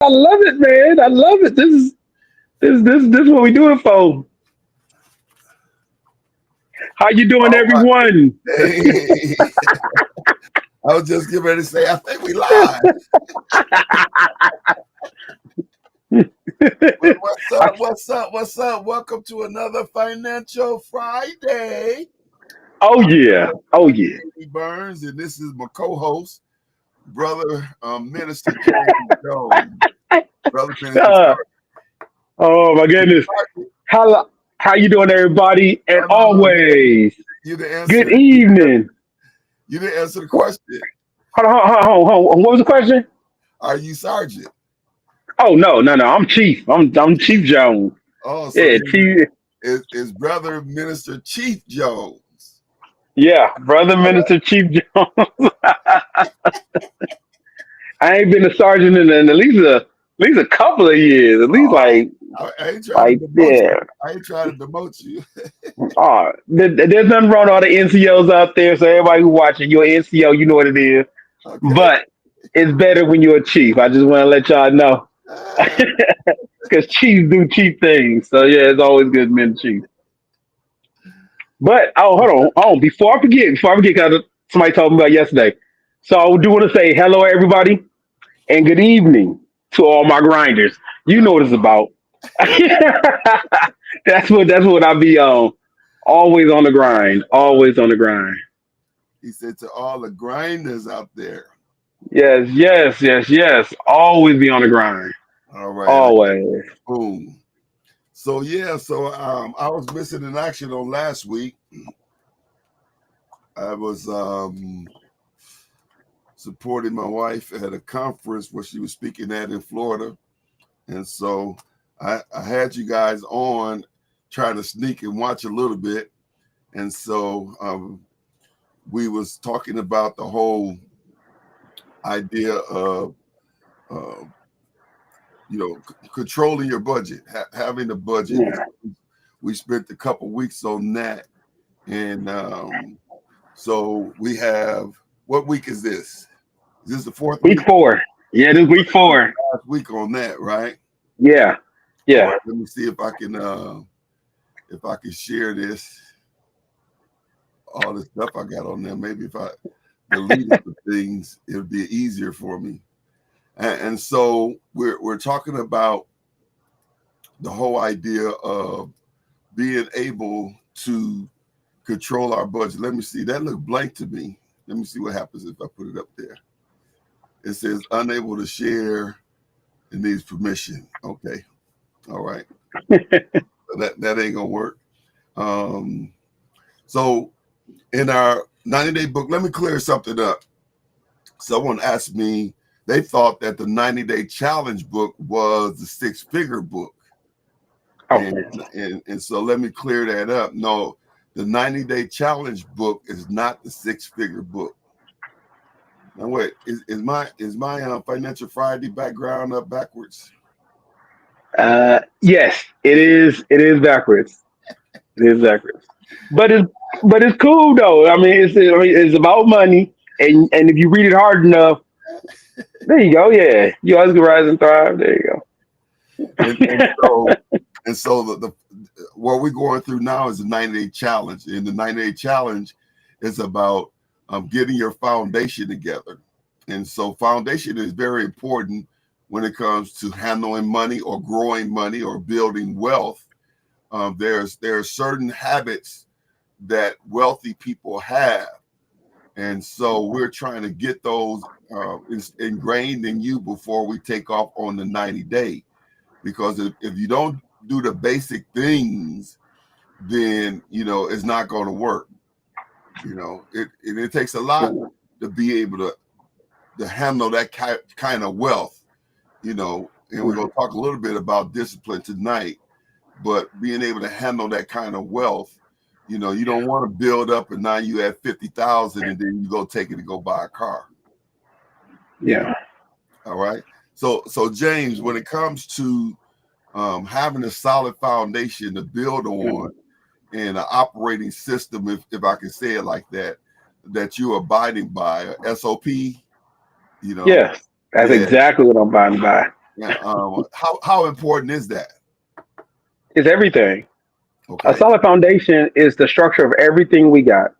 I love it, man. I love it. This is what we do it for. How you doing, All right. everyone? Hey, I was just getting ready to say, I think we live. What's I- up? What's up? What's up? Welcome to another Financial Friday. oh I'm yeah, oh yeah. Lee Burns, and this is my co-host, brother Minister James Jones. Brother Minister, Uh, oh my goodness. Sergeant. How you doing, everybody? And No. always You didn't good answer. evening. You didn't answer the question. Hold on. What was the question? Are you Sergeant? Oh no. I'm Chief. I'm Chief Jones. Oh, so Yeah, Chief. is brother Minister Chief Jones. Yeah, brother Minister Chief Jones. I ain't been a sergeant in at least a couple of years. At least Oh, like I ain't trying to like demote yeah. you. I ain't trying to demote you. There's nothing wrong with all the NCOs out there. So everybody who watching, you're an NCO, you know what it is. Okay. But it's better when you're a chief. I just want to let y'all know Ah, because chiefs do chief things. So yeah, it's always good being chief. But hold on. Before I forget, because somebody told me about yesterday. So I do want to say hello, everybody, and good evening to all my grinders. You know what it's about. That's what I be on. Always on the grind. Always on the grind. he said to all the grinders out there. Yes. Always be on the grind. All right. Always. Boom. So yeah, I was missing in action on last week. I was supporting my wife at a conference where she was speaking at in Florida. And so I had you guys on trying to sneak and watch a little bit. And so we was talking about the whole idea of uh, controlling your budget, having a budget. Yeah. We spent a couple weeks on that, and so we have. What week is this? Is this the fourth Week week? 4. Yeah, this week 4. Last week on that, right? Yeah. All Yeah. right. Let me see if I can share this. All the stuff I got on there. Maybe if I deleted the things, it would be easier for me. And so we're talking about the whole idea of being able to control our budget. Let me see. That looked blank to me. Let me see what happens if I put it up there. It says unable to share and needs permission. Okay. All right. That ain't gonna work. Um, so in our 90-day book, let me clear something up. Someone asked me, they thought that the 90-day challenge book was the six-figure book. Oh, And so let me clear that up. No, the 90-day challenge book is not the six-figure book. Now wait, is my Financial Friday background up backwards? yes, it is. It is backwards. It is backwards. But it's cool though. I mean it's about money, and if you read it hard enough, there you go. Yeah, you always can rise and thrive. There you And and so and so the what we're going through now is the 90-day challenge, and the 90-day challenge is about getting your foundation together. And so foundation is very important when it comes to handling money or growing money or building wealth. There are certain habits that wealthy people have, and so we're trying to get those ingrained in you before we take off on the 90-day. Because if you don't do the basic things, then it's not going to work. It takes a lot go. to be able to handle that kind of wealth. And we're going to talk a little bit about discipline tonight. But being able to handle that kind of wealth, you don't want to build up and now you have 50,000 and then you go take it and go buy a car. Yeah. All right. So James, when it comes to having a solid foundation to build on and an operating system, if I can say it like that you're abiding by, SOP, Yes, that's yeah, exactly what I'm buying by. Yeah. How important is that? It's everything. A Okay. solid foundation is the structure of everything we got.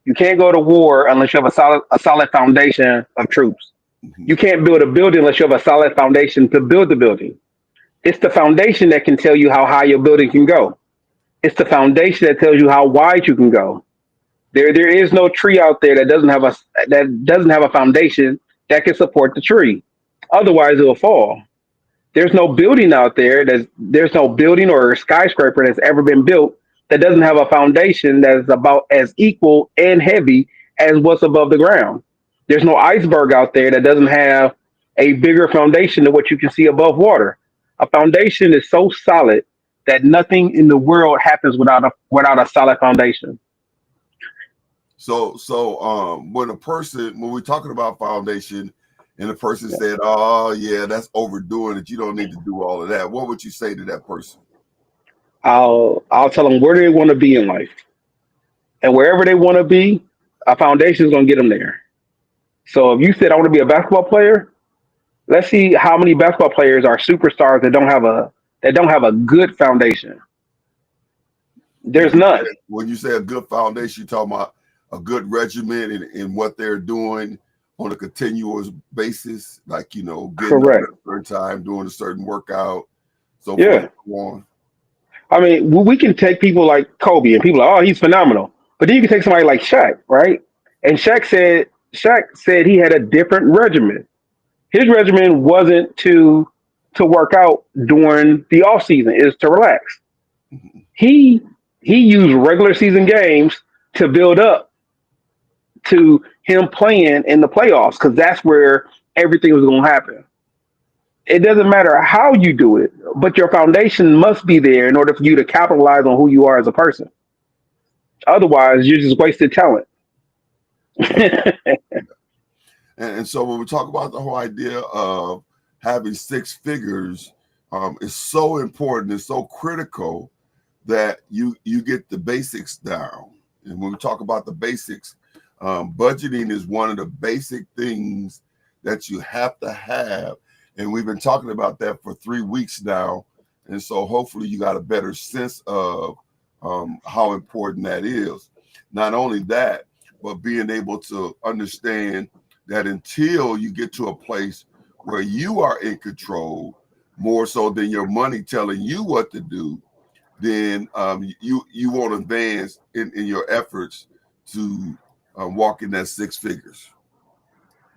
You can't go to war unless you have a solid foundation of troops. Mhm. You can't build a building unless you have a solid foundation to build the building. It's the foundation that can tell you how high your building can go. It's the foundation that tells you how wide you can go. There is no tree out there that doesn't have a foundation that can support the tree. Otherwise, it will fall. There's no building out there. There's no building or skyscraper that's ever been built that doesn't have a foundation that is about as equal and heavy as what's above the ground. There's no iceberg out there that doesn't have a bigger foundation than what you can see above water. A foundation is so solid that nothing in the world happens without a solid foundation. When we're talking about foundation, and the person said, "Oh yeah, that's overdoing it. You don't need to do all of that." What would you say to that person? I'll tell them where they want to be in life, and wherever they want to be, a foundation is going to get them there. So if you said I want to be a basketball player, let's see how many basketball players are superstars that don't have a good foundation. There's none. When you say a good foundation, you talking about a good regimen in what they're doing on a continuous basis, like getting up at Correct. a certain time, doing a certain workout, so forth Yeah. and so on. I mean, we can take people like Kobe and people are, oh, he's phenomenal. But then you can take somebody like Shaq, right? And Shaq said he had a different regimen. His regimen wasn't to work out during the off season, is to relax. He he used regular season games to build up to him playing in the playoffs because that's where everything was going to happen. It doesn't matter how you do it, but your foundation must be there in order for you to capitalize on who you are as a person. Otherwise, you're just wasted talent. And so when we talk about the whole idea of having six figures, it's so important, it's so critical that you get the basics down. And when we talk about the basics, budgeting is one of the basic things that you have to have. And we've been talking about that for 3 weeks now. And so hopefully you got a better sense of how important that is. Not only that, but being able to understand that until you get to a place where you are in control more so than your money telling you what to do, then you won't advance in your efforts to walk in that six figures.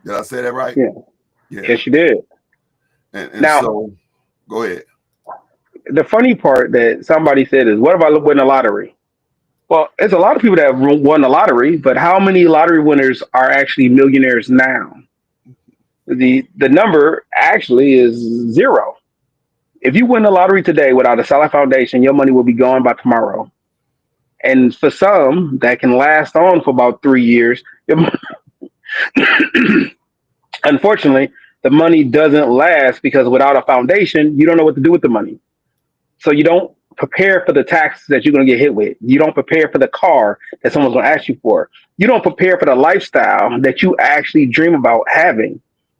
Did I say that right? Yeah. Yeah. Yes, you did. And Now, so go ahead. the funny part that somebody said is, what if I win the lottery? Well, there's a lot of people that have won the lottery, but how many lottery winners are actually millionaires now? The number actually is zero. If you win the lottery today without a solid foundation, your money will be gone by tomorrow. And for some, that can last on for about 3 years. Unfortunately, the money doesn't last because without a foundation, you don't know what to do with the money. So you don't prepare for the taxes that you're going to get hit with. You don't prepare for the car that someone's going to ask you for. You don't prepare for the lifestyle that you actually dream about having.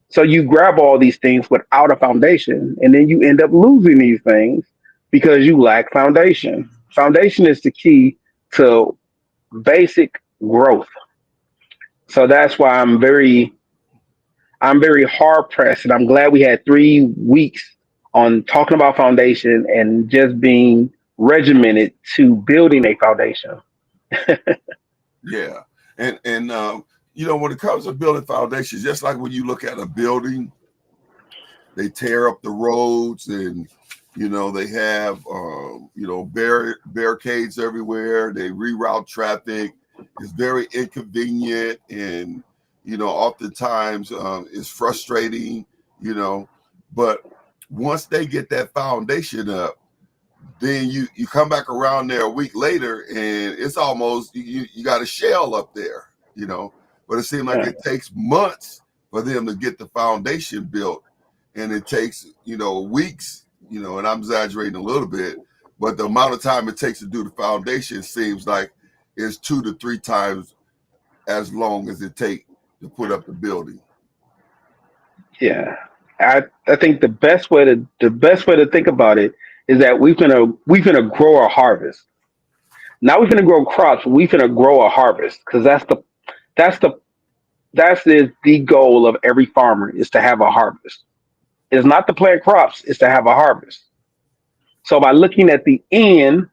So you grab all these things without a foundation, and then you end up losing these things because you lack foundation. Foundation is the key to basic growth. So that's why I'm very hard pressed, and I'm glad we had 3 weeks on talking about foundation and just being regimented to building a foundation. Yeah. And when it comes to building foundations, just like when you look at a building, they tear up the roads and they have barricades everywhere. They reroute traffic. It's very inconvenient and oftentimes it's frustrating. you know but once they get that foundation up, then you come back around there a week later and it's almost you got a shell up there. But it seems like Yeah. it takes months for them to get the foundation built, and it takes weeks, and I'm exaggerating a little bit, but the amount of time it takes to do the foundation seems like it's 2 to 3 times as long as it takes to put up the building. Yeah. I think the best way to think about it is that we finna grow a harvest. Now we finna grow crops. We finna grow a harvest because that's the the goal of every farmer is to have a harvest. It's not to plant crops. It's to have a harvest. So by looking at the end,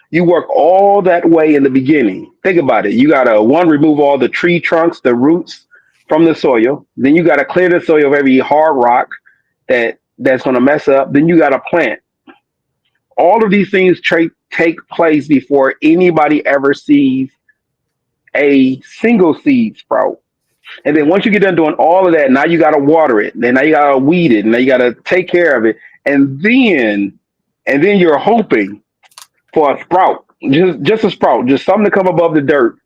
you work all that way in the beginning. Think about it. You gotta one remove all the tree trunks, the roots from the soil. Then you gotta clear the soil of every hard rock that's gonna mess up. Then you gotta plant. All of these things take place before anybody ever sees a single seed sprout. And then once you get done doing all of that, now you gotta water it. Then now you gotta weed it. And now you gotta take care of it. And then you're hoping for a sprout, just a sprout, just something to come above the dirt.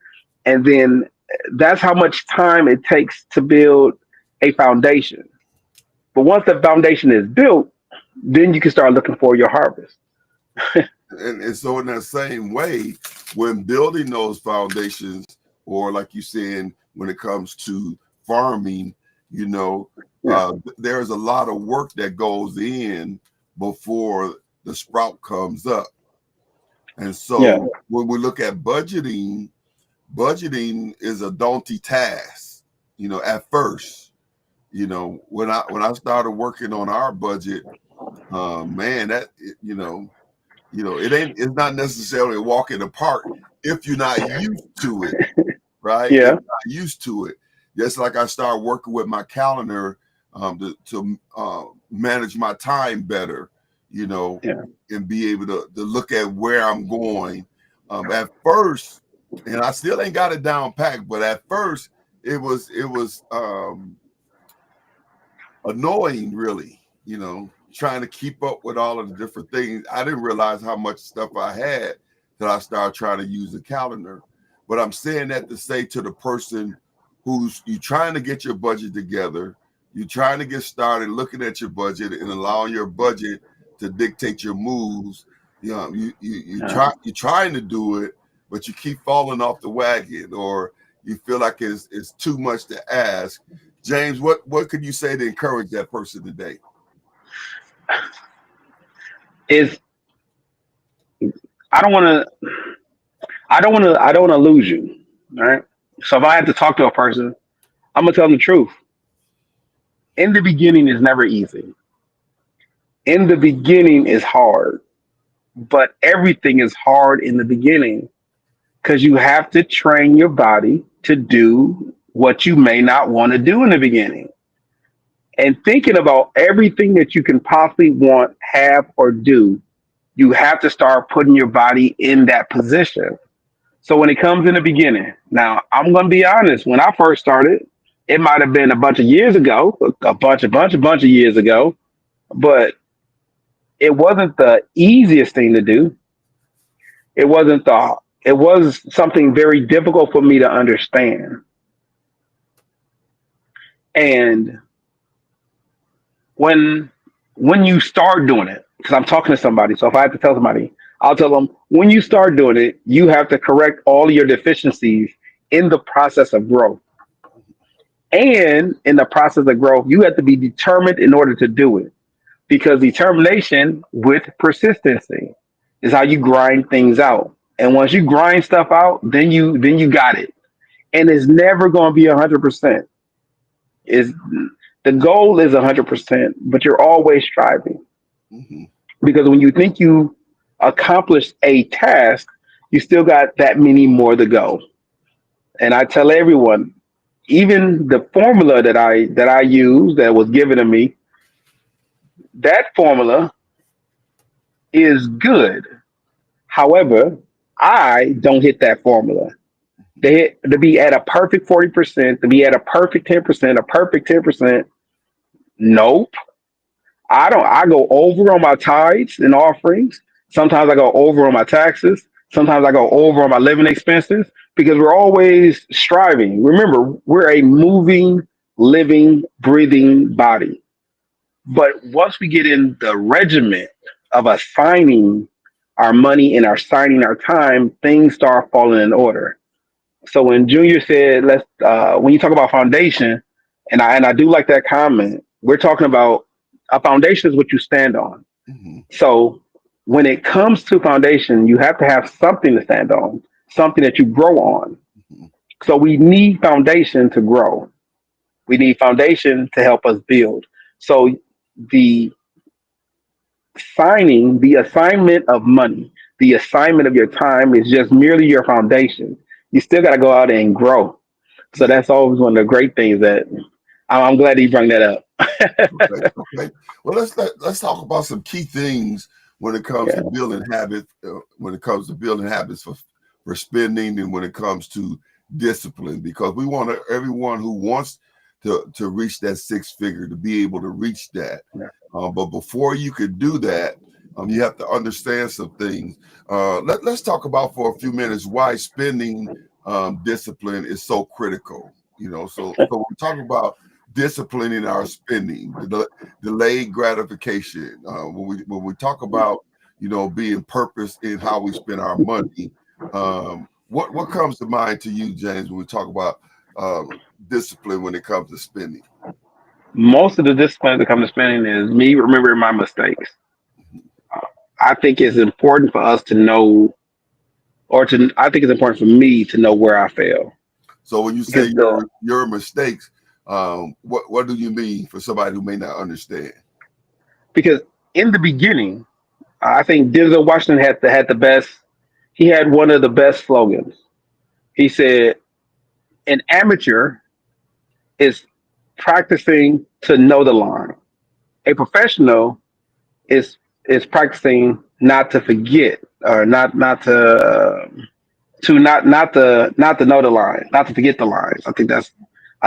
And then that's how much time it takes to build a foundation. But once the foundation is built, then you can start looking for your harvest. And so in that same way, when building those foundations, or like you saying, when it comes to farming, you know, Yeah. there's a lot of work that goes in before the sprout comes up. And Yeah. so when we look at budgeting, budgeting is a daunting task, you know, at first. You know, when I started working on our budget, man, that it's not necessarily a walk in the park if you're not used to it, right? If you're Yeah. not used to it. Just like I started working with my calendar to manage my time better, you know, Yeah. and be able to look at where I'm going. At first, and I still ain't got it down packed, but at first it was annoying, really, you know, trying to keep up with all of the different things. I didn't realize how much stuff I had that I started trying to use the calendar. But I'm saying that to say to the person who's you trying to get your budget together, you're trying to get started looking at your budget and allowing your budget to dictate your moves. You know, you're trying to do it, but you keep falling off the wagon, or you feel like it's too much to ask. James, what could you say to encourage that person today? Is I don't want to. I don't want to lose you. All right. So if I have to talk to a person, I'm gonna tell them the truth. In the beginning is never easy. In the beginning is hard, but everything is hard in the beginning because you have to train your body to do what you may not want to do in the beginning. And thinking about everything that you can possibly want, have, or do, you have to start putting your body in that position. So when it comes in the beginning, now I'm gonna be honest. When I first started, it might have been a bunch of years ago, a bunch of years ago, but it wasn't the easiest thing to do. It wasn't the. It was something very difficult for me to understand. And when when you start doing it, because I'm talking to somebody, so if I have to tell somebody, I'll tell them when you start doing it, you have to correct all your deficiencies in the process of growth. And in the process of growth, you have to be determined in order to do it. Because determination with persistency is how you grind things out. And once you grind stuff out, then you got it. And it's never going to be 100%. Is the goal is 100%, but you're always striving. Mm-hmm. Because when you think you accomplished a task, you still got that many more to go. And I tell everyone, even the formula that I use that was given to me, that formula is good. However, I don't hit that formula. To be at a perfect 40%, to be at a perfect 10%, a perfect 10%. Nope. I don't. I go over on my tithes and offerings. Sometimes I go over on my taxes. Sometimes I go over on my living expenses because we're always striving. Remember, we're a moving, living, breathing body. But once we get in the regiment of assigning our money and assigning our time, things start falling in order. So when Junior said, "Let's," when you talk about foundation, and I do like that comment. We're talking about a foundation is what you stand on. Hmm. So when it comes to foundation, you have to have something to stand on, something that you grow on. Hmm. So we need foundation to grow. We need foundation to help us build. So the the assignment of money, the assignment of your time is just merely your foundation. You still got to go out and grow. So Yeah. that's always one of the great things that I'm glad you brought that up. Okay. Okay. Well, let's talk about some key things when it comes Yeah. to building habits. When it comes to building habits for spending, and when it comes to discipline, because we want everyone who wants to reach that six figure to be able to reach that. Yeah. But before you could do that, you have to understand some things. Let's talk about for a few minutes why spending discipline is so critical. So we're talking about disciplining our spending, delayed gratification. When we talk about being purpose in how we spend our money, what comes to mind to you, James, when we talk about discipline when it comes to spending? Most of the discipline that comes to spending is me remembering my mistakes. I think it's important for us to know, I think it's important for me to know where I fail. So when you Because say your mistakes, what do you mean for somebody who may not understand? because in the beginning, I think Denzel Washington had the best. He had one of the best slogans. He said, "An amateur is practicing to know the line. A professional is practicing not to forget or not to know the line, not to forget the lines." I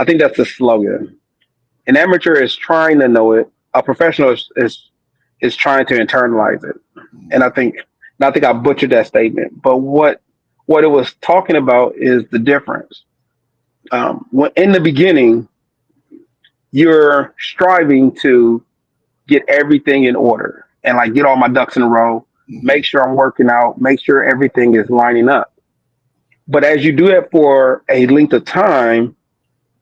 think that's the slogan. An amateur is trying to know it. A professional is trying to internalize it. And I think I butchered that statement. But what it was talking about is the difference. When in the beginning, you're striving to get everything in order and like get all my ducks in a row, Mm-hmm. make sure I'm working out, make sure everything is lining up. But as you do that for a length of time,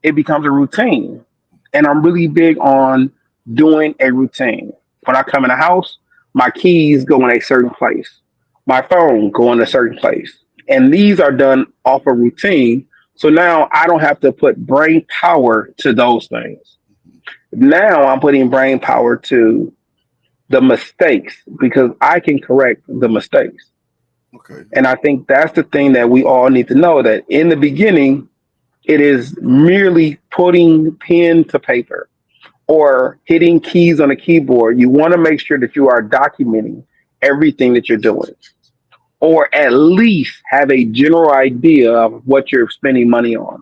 it becomes a routine. And I'm really big on doing a routine. When I come in the house, my keys go in a certain place, my phone go in a certain place. And these are done off a routine. So now I don't have to put brain power to those things. Now I'm putting brain power to the mistakes because I can correct the mistakes. Okay. And I think that's the thing that we all need to know that in the beginning, it is merely putting pen to paper or hitting keys on a keyboard. You want to make sure that you are documenting everything that you're doing, or at least have a general idea of what you're spending money on.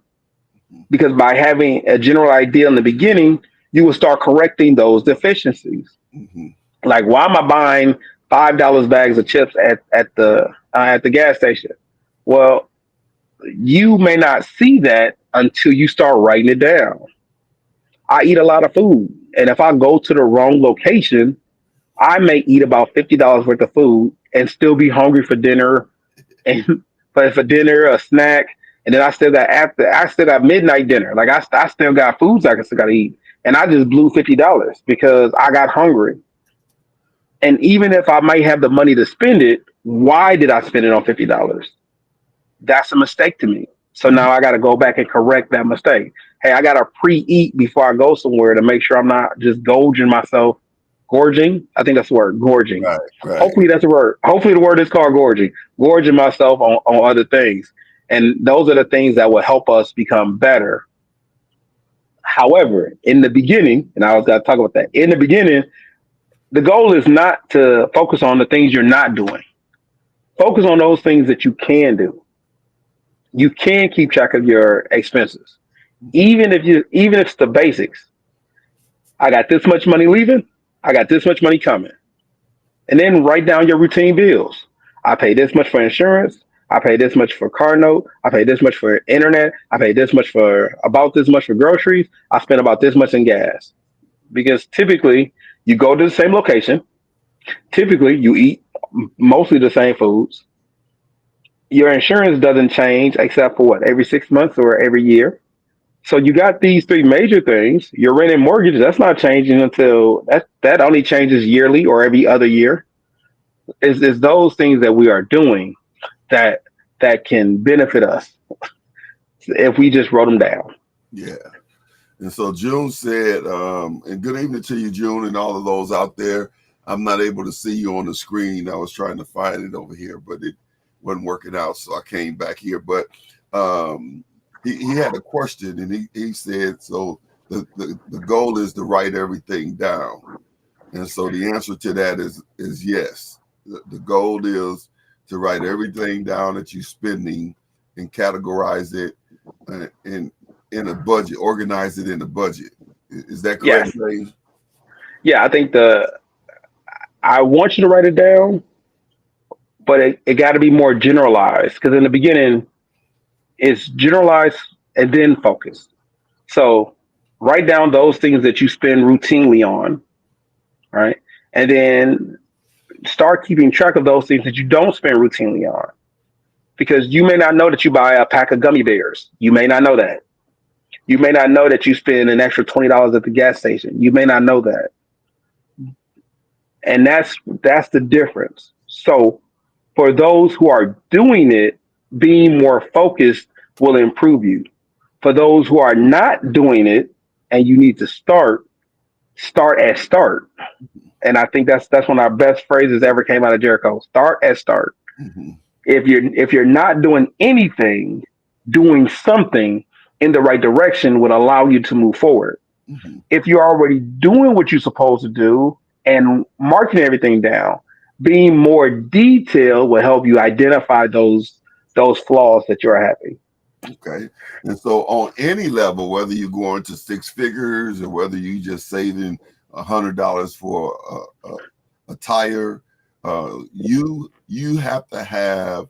Because by having a general idea in the beginning, you will start correcting those deficiencies. Mm-hmm. Like, why am I buying $5 bags of chips at the gas station? Well, you may not see that until you start writing it down. I eat a lot of food, and if I go to the wrong location, I may eat about $50 worth of food and still be hungry for dinner, and for dinner, a snack, and then I still got midnight dinner. Like I still got foods I still got to eat, and I just blew $50 because I got hungry. And even if I might have the money to spend it, why did I spend it on $50? That's a mistake to me. So now I got to go back and correct that mistake. Hey, I got to pre-eat before I go somewhere to make sure I'm not just gorging myself. Gorging? I think that's the word, gorging. Right. Right. Hopefully that's a word. Hopefully the word is called gorging. Gorging myself on other things. And those are the things that will help us become better. However, in the beginning, and I was going to talk about that, in the beginning, the goal is not to focus on the things you're not doing. Focus on those things that you can do. You can keep track of your expenses. Even if it's the basics. I got this much money leaving, I got this much money coming. And then write down your routine bills. I pay this much for insurance, I pay this much for car note, I pay this much for internet, I pay this much for about this much for groceries, I spend about this much in gas. Because typically you go to the same location, typically you eat mostly the same foods. Your insurance doesn't change except for what, every 6 months or every year. So you got these three major things. Your rent and mortgage, that's not changing until that only changes yearly or every other year. Is those things that we are doing that that can benefit us if we just wrote them down. Yeah. And so June said, and good evening to you, June, and all of those out there. I'm not able to see you on the screen. I was trying to find it over here, but it wasn't working out. So I came back here. But he had a question, and he said, so the goal is to write everything down. And so the answer to that is yes. The goal is to write everything down that you're spending and categorize it in a budget, organize it in a budget. Is that correct, Yes. Dave? Yeah, I think I want you to write it down, but it got to be more generalized because in the beginning it's generalized and then focused. So write down those things that you spend routinely on, right? And then start keeping track of those things that you don't spend routinely on. Because you may not know that you buy a pack of gummy bears. You may not know that. You may not know that you spend an extra $20 at the gas station. You may not know that. And that's the difference. So for those who are doing it, being more focused will improve you. For those who are not doing it and you need to start at start. And I think that's one of our best phrases ever came out of Jericho. Start at start. Mm-hmm. If you're not doing anything, doing something in the right direction would allow you to move forward. Mm-hmm. If you're already doing what you're supposed to do and marking everything down, being more detailed will help you identify those flaws that you're having. Okay. And so on any level, whether you're going to six figures or whether you just saving $100 for a tire, you have to have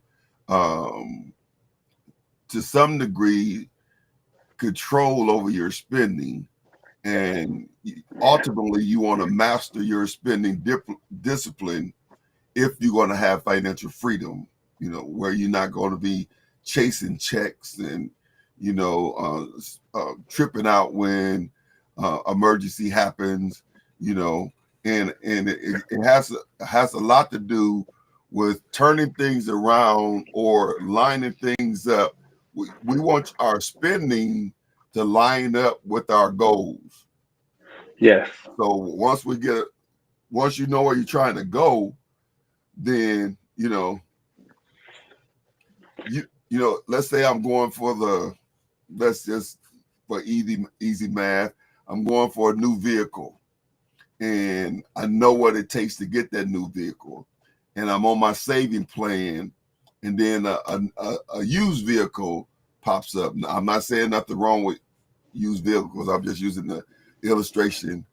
to some degree control over your spending, and ultimately you want to master your spending discipline if you're going to have financial freedom, where you're not going to be chasing checks and tripping out when emergency happens, and it has a lot to do with turning things around or lining things up. We want our spending to line up with our goals. Yes. So once you know where you're trying to go, then let's say I'm going for for easy math, I'm going for a new vehicle, and I know what it takes to get that new vehicle, and I'm on my saving plan, and then a used vehicle pops up. Now, I'm not saying nothing wrong with used vehicles. I'm just using the illustration,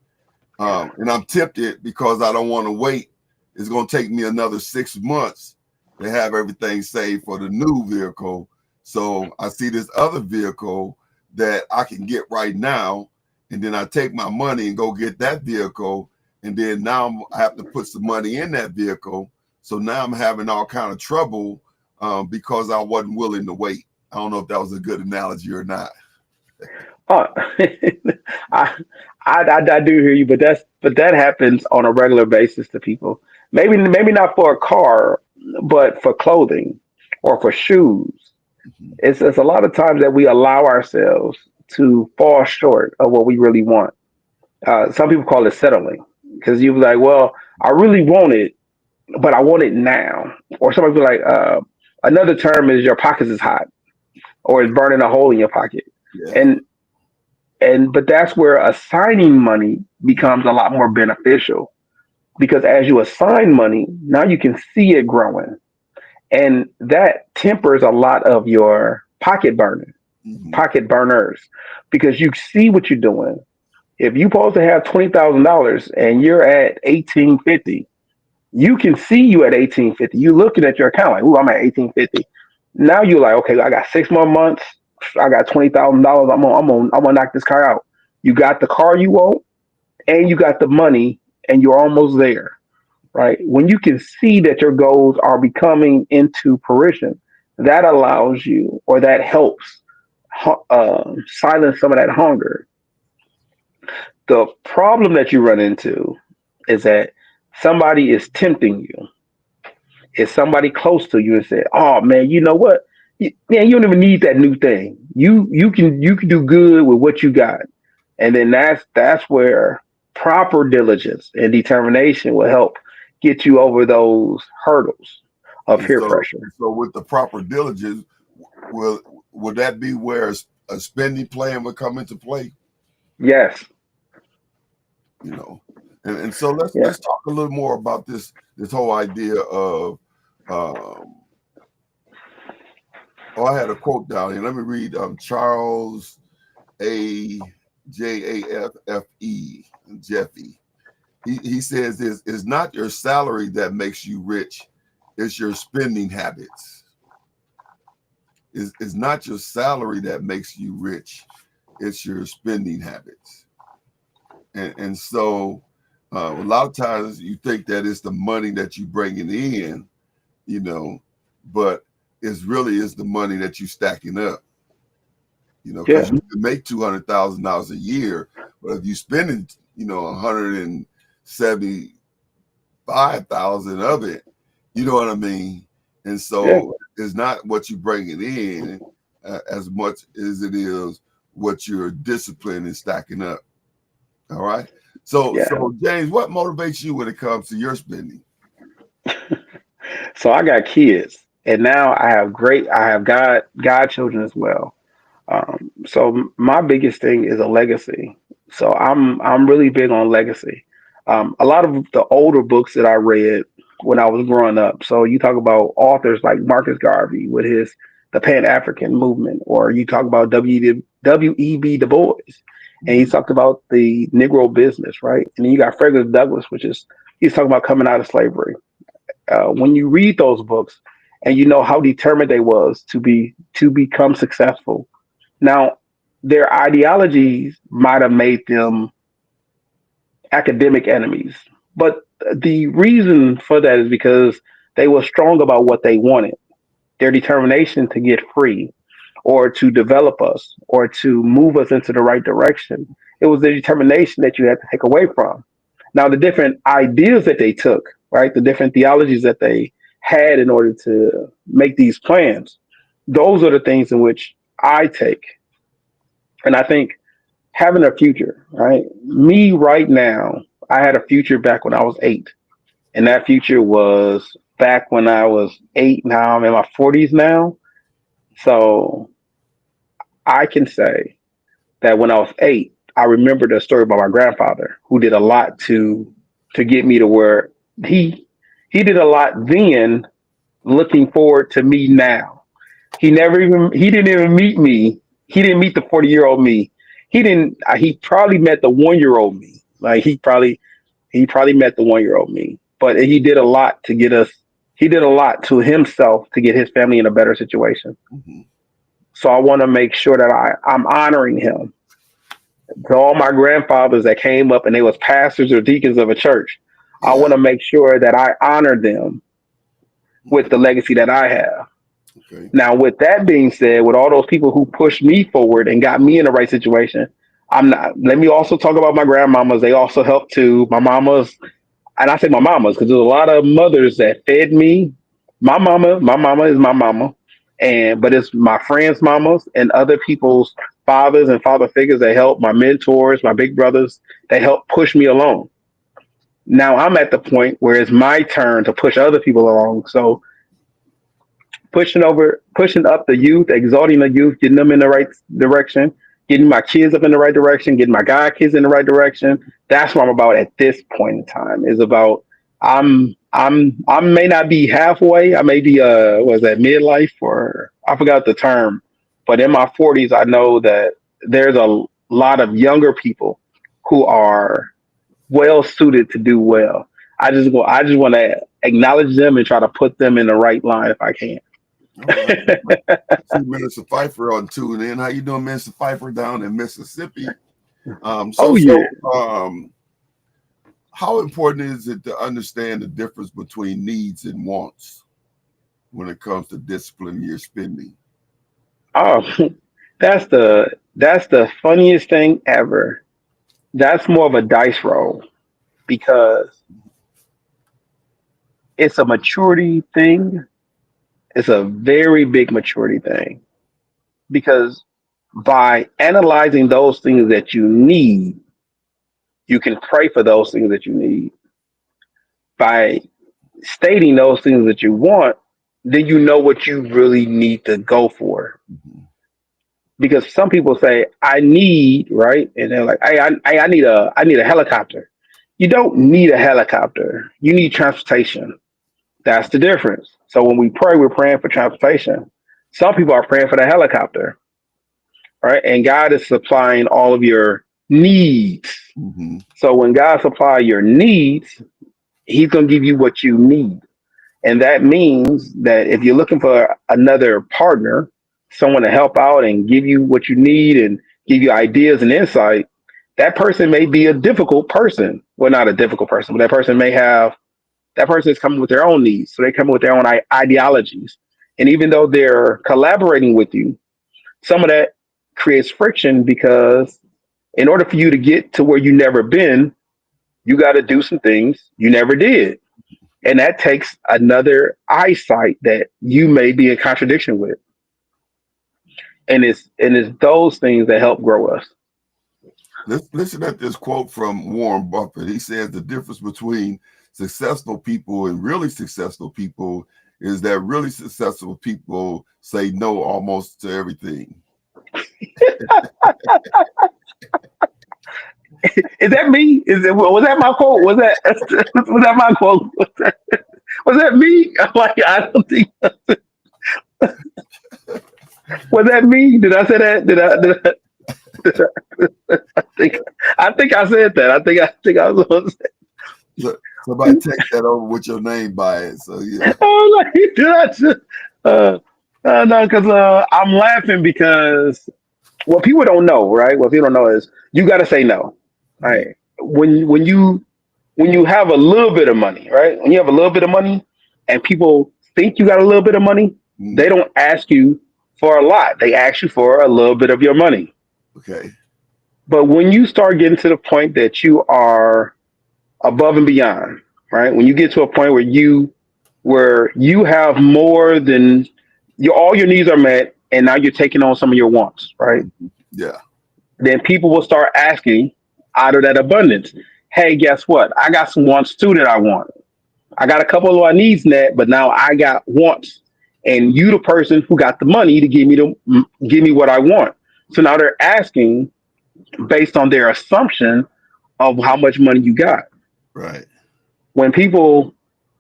and I'm tempted because I don't want to wait. It's going to take me another 6 months to have everything saved for the new vehicle. So I see this other vehicle that I can get right now, and then I take my money and go get that vehicle, and then now I have to put some money in that vehicle. So now I'm having all kind of trouble because I wasn't willing to wait. I don't know if that was a good analogy or not. Oh, I, I do hear you, but that happens on a regular basis to people. Maybe not for a car, but for clothing or for shoes. Mhm. It's a lot of times that we allow ourselves to fall short of what we really want. Some people call it settling because you be like, well, I really want it, but I want it now. Or somebody be like, another term is your pockets is hot or it's burning a hole in your pocket. Yeah. And but that's where assigning money becomes a lot more beneficial because as you assign money, now you can see it growing. And that tempers a lot of your Mm-hmm. pocket burners, because you see what you're doing. If you're supposed to have $20,000 and you're at 1850, you can see you at 1850. You looking at your account like, "Ooh, I'm at 1850." Now you're like, "Okay, I got 6 more months. I got $20,000. I'm gonna knock this car out." You got the car you want, and you got the money, and you're almost there, right? When you can see that your goals are becoming into fruition, that allows you, or that helps silence some of that hunger. The problem that you run into is that somebody is tempting you. Is somebody close to you and say, "Oh man, you know what? Man, you don't even need that new thing. You can do good with what you got." And then that's where proper diligence and determination will help get you over those hurdles of And peer so, pressure. with the proper diligence, will would that be where a spending plan would come into play? Yes. You know, and so Yeah. let's talk a little more about this whole idea of. Um, oh, I had a quote down here. Let me read. Charles A. Jaffe, Jeffy. He says it's not your salary that makes you rich, it's your spending habits. It's not your salary that makes you rich, it's your spending habits. And so a lot of times you think that it's the money that you bringing in, you know, but it's really is the money that you stacking up, Yeah. because you can make $200,000 a year, but if you spending, 175,000 of it, you know what I mean? And Yeah. so it's not what you bringing in as much as it is what you're disciplined and stacking up. All right. So, Yeah. James, what motivates you when it comes to your spending? So I got kids, and now I have godchildren as well. So my biggest thing is a legacy. So I'm really big on legacy. A lot of the older books that I read when I was growing up. So you talk about authors like Marcus Garvey with his the Pan African movement, or you talk about W.E.B. Du Bois, and he Mhm. talked about the Negro business, right? And then you got Frederick Douglass, which is he's talking about coming out of slavery. When you read those books and you know how determined they was to become successful. Now, their ideologies might have made them academic enemies, but the reason for that is because they were strong about what they wanted, their determination to get free or to develop us or to move us into the right direction. It was the determination that you had to take away from. Now, the different ideas that they took, right, the different theologies that they had in order to make these plans, those are the things in which I take. And I think having a future, right? Me right now, I had a future back when I was 8. And that future was back when I was 8. Now I'm in my 40s now. So I can say that when I was 8, I remember the story about my grandfather who did a lot to get me to where he he did a lot then looking forward to me now. He didn't even meet me. He didn't meet the 40-year-old me. He didn't he probably met the 1-year-old me. Like he probably met the 1-year-old me. But he did a lot to get us he did a lot to himself to get his family in a better situation. Mhm. So I want to make sure that I'm honoring him. To all my grandfathers that came up and they was pastors or deacons of a church, I Yeah. want to make sure that I honor them with the Okay. legacy that I have. Okay. Now, with that being said, with all those people who pushed me forward and got me in the right situation, I'm not. Let me also talk about my grandmamas. They also helped too. My mamas, and I say my mamas because there's a lot of mothers that fed me. My mama is my mama, and but it's my friends' mamas and other people's fathers and father figures that help. My mentors, my big brothers, they help push me along. Now I'm at the point where it's my turn to push other people along. So pushing up the youth, exalting the youth, getting them in the right direction, getting my kids up in the right direction, getting my god kids in the right direction. That's what I'm about at this point in time. Is about I may not be halfway. I may be was that midlife or I forgot the term, but in my 40s, I know that there's a lot of younger people who are well suited to do well. I just want to acknowledge them and try to put them in the right line if I can. All right. I see Minister Pfeiffer on tune in. How you doing, Minister Pfeiffer, down in Mississippi? Um, so Oh so yeah. um, how important is it to understand the difference between needs and wants when it comes to disciplining your spending? Oh, That's the funniest thing ever. That's more of a dice roll because it's a maturity thing. It's a very big maturity thing because by analyzing those things that you need, you can pray for those things that you need. By stating those things that you want, then you know what you really need to go for. Mhm. Because some people say, "I need," right, and they're like, I need a helicopter." You don't need a helicopter. You need transportation. That's the difference. So when we pray, we're praying for transportation. Some people are praying for the helicopter, right? And God is supplying all of your needs. Mhm. So when God supply your needs, He's gonna give you what you need. And that means that if you're looking for another partner, someone to help out and give you what you need and give you ideas and insight, that person may be a difficult person. Well, not a difficult person, but that person is coming with their own needs. So they come with their own ideologies. And even though they're collaborating with you, some of that creates friction because in order for you to get to where you never been, you got to do some things you never did. And that takes another eyesight that you may be in contradiction with. And it's those things that help grow us. Let's listen at this quote from Warren Buffett. He says the difference between successful people and really successful people is that really successful people say no almost to everything. Is that me? Was that my quote? Was that my quote? Was that me? I'm like, I don't think. Was that me? Did I say that? Think I think I said that. I think I was on. So, somebody take that over with your name by it. So yeah. I was like, did I just, no, because I'm laughing because what people don't know, right? What people don't know is you got to say no, right? When you have a little bit of money, right? When you have a little bit of money, and people think you got a little bit of money, Mm, they don't ask you for a lot. They ask you for a little bit of your money. okay. But when you start getting to the point that you are above and beyond, right? When you get to a point where you have more than all your needs are met, and now you're taking on some of your wants, right? Mhm. Yeah. Then people will start asking out of that abundance, "Hey, guess what? I got some wants too that I want. I got a couple of my needs met, but now I got wants, and you the person who got the money to give me what I want." So now they're asking based on their assumption of how much money you got. Right. When people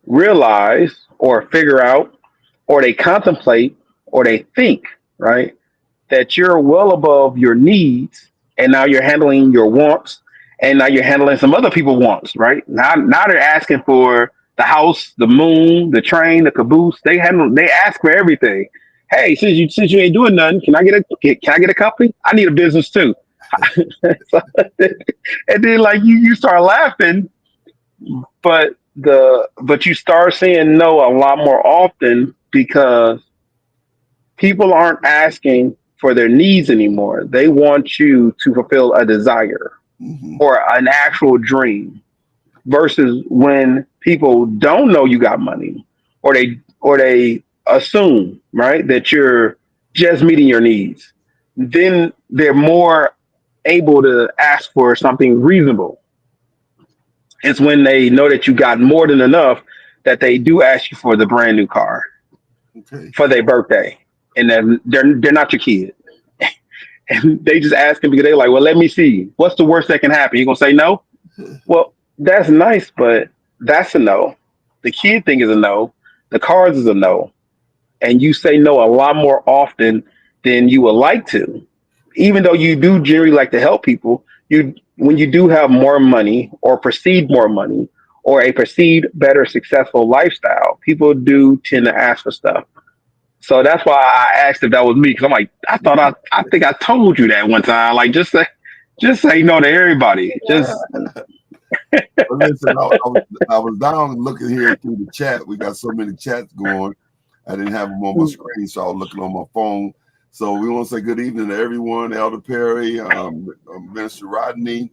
realize or figure out or they contemplate or they think, right, that you're well above your needs and now you're handling your wants and now you're handling some other people's wants, right? Now they're asking for the house, the moon, the train, the caboose. They ask for everything. Hey, since you ain't doing nothing, can I get a company? I need a business too. So, and then like you start laughing, but you start saying no a lot more often because people aren't asking for their needs anymore. They want you to fulfill a desire Hmm. or an actual dream versus when people don't know you got money or they assume, right, that you're just meeting your needs. Then they're more able to ask for something reasonable. It's when they know that you got more than enough that they do ask you for the brand new car Okay. for their birthday. And then they're not your kid. And they just asking because they're like, well, let me see. What's the worst that can happen? You gonna say no? Well, that's nice, but that's a no. The kid thing is a no. The cars is a no. And you say no a lot more often than you would like to. Even though you do generally like to help people, you when you do have more money or perceived more money or a perceived better successful lifestyle, people do tend to ask for stuff. So that's why I asked if that was me because I'm like, I think I told you that one time. Like, just say no to everybody. Just But listen, I was down looking here through the chat. We got so many chats going. I didn't have them on my screen, so I was looking on my phone. So we want to say good evening to everyone, Elder Perry, Minister Rodney,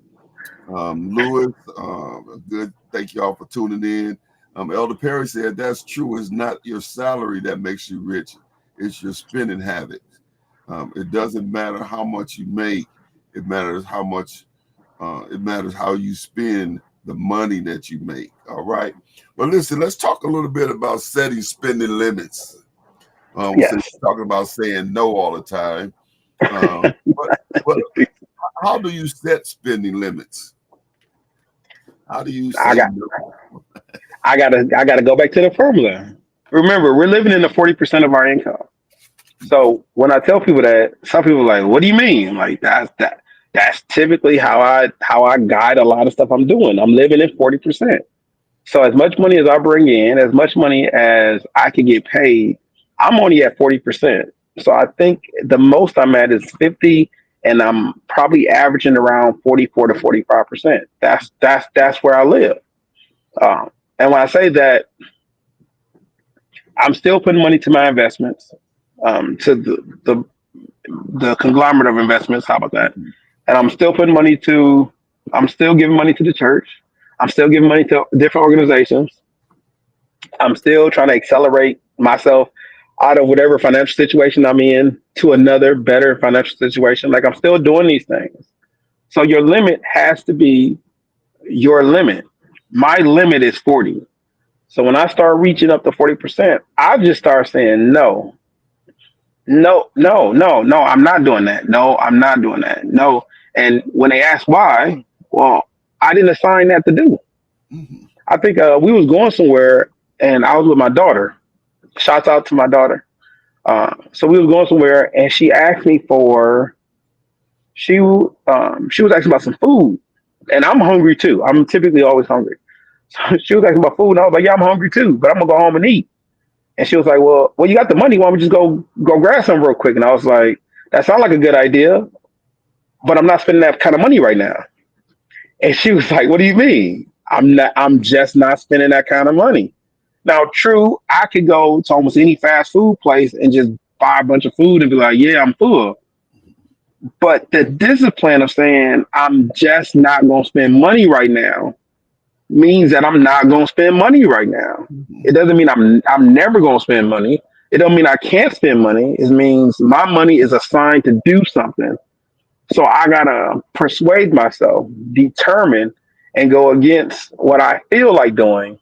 Lewis. Good. Thank you all for tuning in. Elder Perry said that's true. It's not your salary that makes you rich. It's your spending habits. It doesn't matter how much you make. It matters how much. It matters how you spend the money that you make. All right. Well, listen. Let's talk a little bit about setting spending limits. Yes. Since we're talking about saying no all the time. But how do you set spending limits? How do you say no? I gotta go back to the formula. Remember, we're living in the 40% of our income. So when I tell people that, some people are like, "What do you mean?" Like that's typically how I guide a lot of stuff I'm doing. I'm living in 40%. So as much money as I bring in, as much money as I can get paid, I'm only at 40%. So I think the most I'm at is 50, and I'm probably averaging around 44 to 45%. That's where I live. And when I say that, I'm still putting money to my investments, to the conglomerate of investments. How about that? And I'm still putting money to. I'm still giving money to the church. I'm still giving money to different organizations. I'm still trying to accelerate myself out of whatever financial situation I'm in to another better financial situation. Like I'm still doing these things. So your limit has to be your limit. My limit is 40. So when I start reaching up to 40%, I just start saying no. No, no, no, no, I'm not doing that. No, I'm not doing that. No. And when they ask why, well, I didn't assign that to do. Mm-hmm. I think we was going somewhere and I was with my daughter. Shouts out to my daughter. So we was going somewhere and she asked me for she was asking about some food. And I'm hungry too. I'm typically always hungry. So she was asking about food and I was like, yeah, I'm hungry too, but I'm gonna go home and eat. And she was like, well, you got the money. Why don't we just go grab some real quick? And I was like, that sounds like a good idea, but I'm not spending that kind of money right now. And she was like, what do you mean? I'm not. I'm just not spending that kind of money. Now, true, I could go to almost any fast food place and just buy a bunch of food and be like, yeah, I'm full. But the discipline of saying I'm just not going to spend money right now means that I'm not going to spend money right now. It doesn't mean I'm never going to spend money. It don't mean I can't spend money. It means my money is assigned to do something. So I gotta persuade myself, determine, and go against what I feel like doing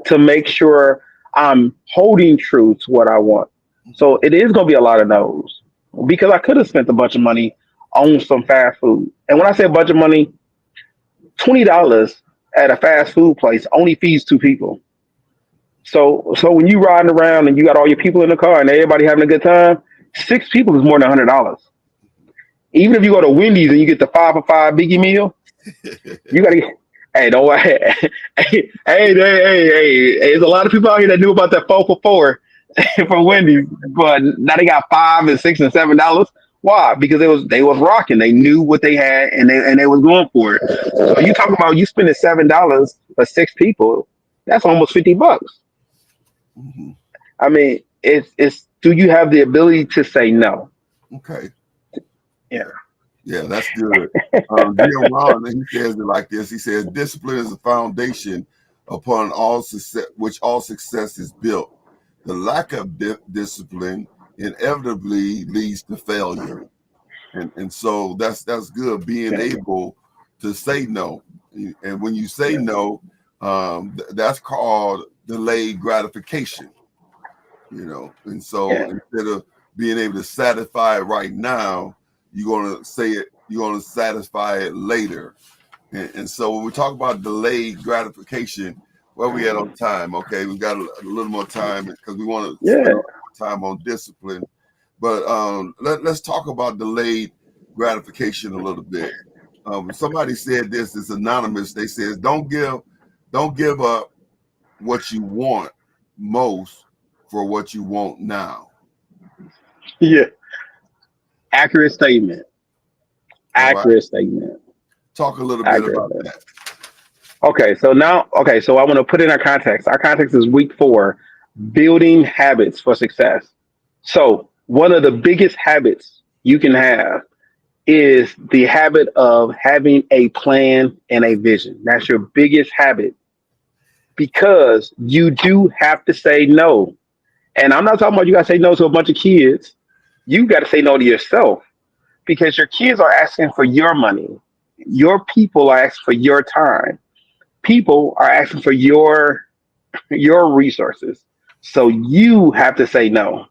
to make sure I'm holding true to what I want. So it is gonna be a lot of no's because I could have spent a bunch of money on some fast food. And when I say a bunch of money, $20 at a fast food place only feeds two people. So when you riding around and you got all your people in the car and everybody having a good time, six people is more than $100. Even if you go to Wendy's and you get the 5 for $5 biggie meal, you gotta get. Hey, don't worry. Hey, there's a lot of people out here that knew about that 4 for $4 from Wendy's, but now they got $5 and $6 and $7. Why? Because they was rocking. They knew what they had and they was going for it. So you talking about you spending $7 for six people, that's almost $50. Mm-hmm. I mean, it's do you have the ability to say no? Okay. Yeah. Yeah, that's good. Jim Ron, he says it like this. He says, discipline is the foundation upon all success, which all success is built. The lack of discipline inevitably leads to failure. And so that's good, being Yeah. able to say no. And when you say Yeah. no, that's called delayed gratification, And so Yeah. instead of being able to satisfy it right now, you're going to satisfy it later. And so when we talk about delayed gratification, where we at on time? Okay, we've got a little more time because we want to spend a Yeah. little more time on discipline. But let's talk about delayed gratification a little bit. Somebody said this, it's anonymous. They says, don't give up what you want most for what you want now. Yeah. Accurate statement. All right. Accurate statement. Talk a little bit Accurate about statement. that. So I want to put in our context. Our context is week 4, building habits for success. So one of the biggest habits you can have is the habit of having a plan and a vision. That's your biggest habit because you do have to say no. And I'm not talking about you got to say no to a bunch of kids. You got to say no to yourself because your kids are asking for your money. Your people are asking for your time. People are asking for your resources. So you have to say no.